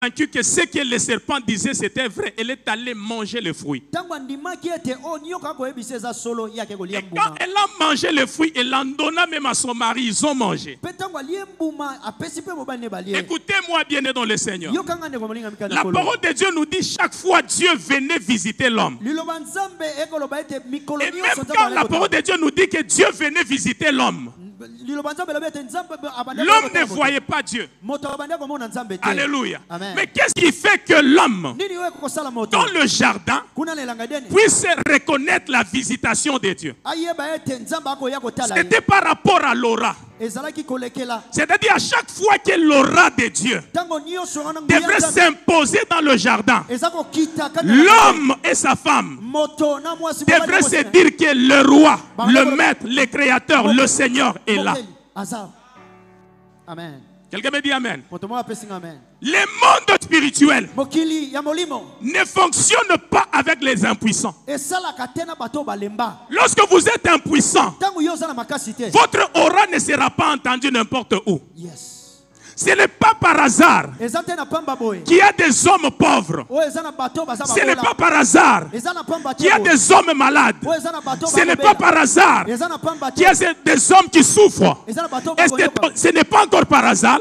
convaincue que ce que le serpent disait c'était vrai, elle est allée manger le fruit. Et quand elle a mangé le fruit, elle en donna même à son mari, ils ont mangé. Écoutez-moi bien dans le Seigneur. La parole de Dieu nous dit chaque fois Dieu venait visiter l'homme. Et même quand la parole de Dieu nous dit que Dieu venait visiter l'homme, l'homme ne voyait pas Dieu. Alléluia. Amen. Mais qu'est-ce qui fait que l'homme, dans le jardin, puisse reconnaître la visitation de Dieu? C'était par rapport à l'aura. C'est-à-dire à chaque fois que l'aura de Dieu devrait s'imposer dans le jardin, l'homme et sa femme devraient se dire que le roi, le maître, le créateur, le Seigneur est là. Amen. Quelqu'un me dit amen. Le monde spirituel ne fonctionne pas avec les impuissants. Lorsque vous êtes impuissant, votre aura ne sera pas entendue n'importe où. Ce n'est pas par hasard qu'il y a des hommes pauvres. Ce n'est pas par hasard qu'il y a des hommes malades. Ce n'est pas par hasard qu'il y a des hommes qui souffrent. Et ce n'est pas encore par hasard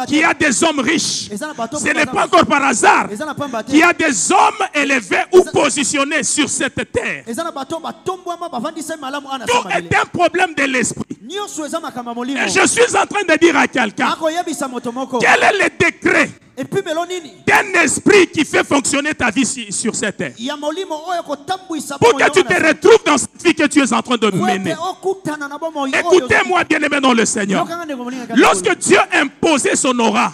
qu'il y a des hommes riches. Ce n'est pas encore par hasard qu'il y a des hommes élevés ou positionnés sur cette terre. Tout est un problème de l'esprit. Et je suis en train de dire à quelqu'un, quel est le décret d'un esprit qui fait fonctionner ta vie sur cette terre, pour que tu te retrouves dans cette vie que tu es en train de mener? Écoutez-moi bien aimé dans le Seigneur. Lorsque Dieu imposait son aura,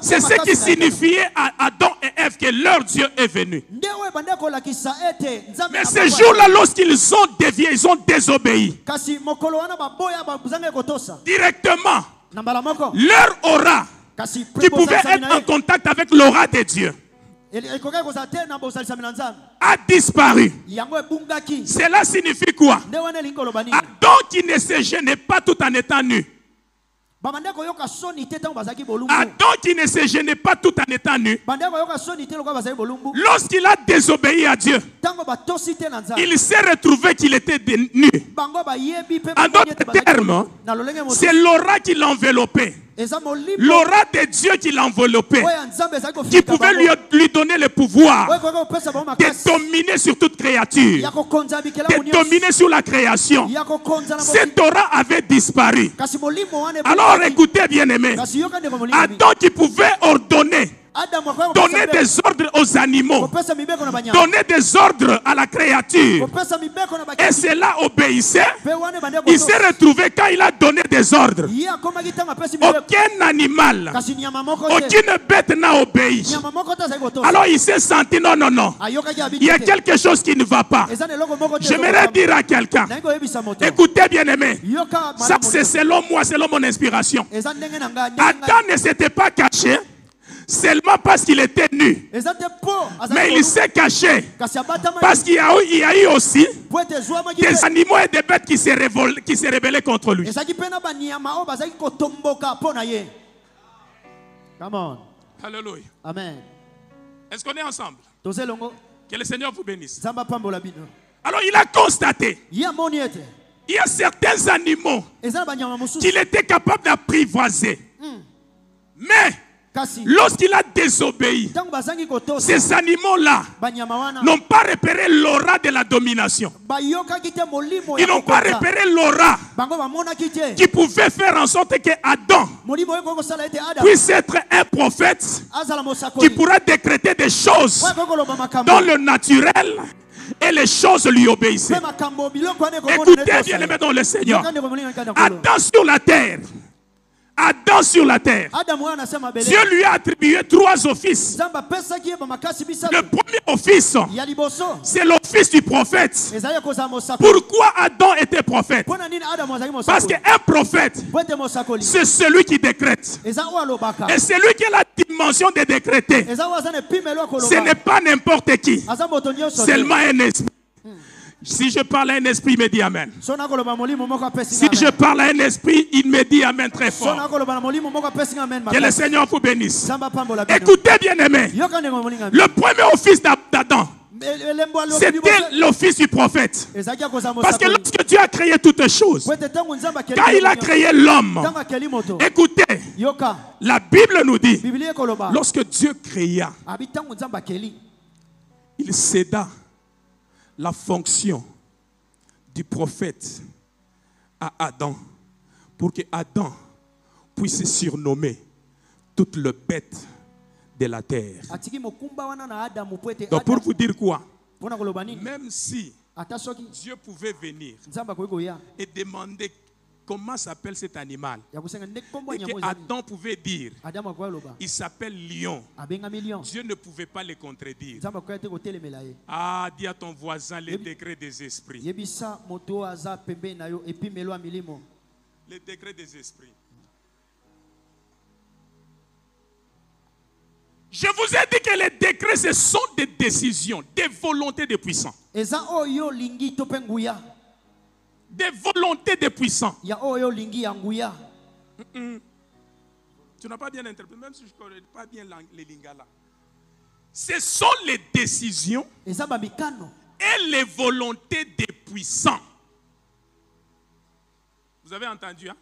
c'est ce qui signifiait à Adam et Ève que leur Dieu est venu. Mais ces jours-là, lorsqu'ils ont dévié, ils ont désobéi directement, leur aura qui pouvait être en contact avec l'aura de Dieu a disparu. Cela signifie quoi? Adam qui ne se gênait pas tout en étant nu. Adam qui ne se gênait pas tout en étant nu, lorsqu'il a désobéi à Dieu, il s'est retrouvé qu'il était nu. En d'autres termes, c'est l'aura qui l'enveloppait. L'aura de Dieu qui l'enveloppait, qui pouvait lui donner le pouvoir de dominer sur toute créature, de dominer sur la création. Cette aura avait disparu. Alors écoutez bien aimé, Adam qui pouvait ordonner, donner des ordres aux animaux, donner des ordres à la créature, et cela obéissait. Il s'est retrouvé quand il a donné des ordres, aucun animal, aucune bête n'a obéi. Alors il s'est senti non, il y a quelque chose qui ne va pas. J'aimerais dire à quelqu'un, écoutez bien aimé, ça c'est selon moi, selon mon inspiration. Adam ne s'était pas caché seulement parce qu'il était nu, mais il s'est caché parce qu'il y a eu aussi des animaux et des bêtes qui se rébellaient contre lui. Come on. Alléluia. Amen. Est-ce qu'on est ensemble? Que le Seigneur vous bénisse. Alors il a constaté, il y a certains animaux qu'il était capable d'apprivoiser, mais lorsqu'il a désobéi, ces animaux-là n'ont pas repéré l'aura de la domination. Ils n'ont pas repéré l'aura qui pouvait faire en sorte que Adam puisse être un prophète qui pourra décréter des choses dans le naturel et les choses lui obéissaient. Écoutez bien aimé dans le Seigneur, Adam sur la terre, Dieu lui a attribué 3 offices. Le premier office, c'est l'office du prophète. Pourquoi Adam était prophète? Parce qu'un prophète, c'est celui qui décrète. Et celui qui a la dimension de décréter, ce n'est pas n'importe qui, seulement un esprit. Si je parle à un esprit, il me dit Amen. Si je parle à un esprit, il me dit Amen très fort. Que le Seigneur vous bénisse. Écoutez, bien-aimés. Le premier office d'Adam, c'était l'office du prophète. Parce que lorsque Dieu a créé toutes choses, quand il a créé l'homme, écoutez, la Bible nous dit, lorsque Dieu créa, il céda la fonction du prophète à Adam pour que Adam puisse se surnommer toutes les bêtes de la terre. Donc pour vous dire quoi? Même si Dieu pouvait venir et demander comment s'appelle cet animal, et que Adam pouvait dire, il s'appelle lion, Dieu ne pouvait pas le contredire. Ah, dis à ton voisin les degrés des esprits. Les degrés des esprits. Je vous ai dit que les décrets, ce sont des décisions, des volontés des puissants. Des volontés des puissants. Tu n'as pas bien interprété, même si je ne connais pas bien les lingala. Ce sont les décisions et les volontés des puissants. Vous avez entendu, hein?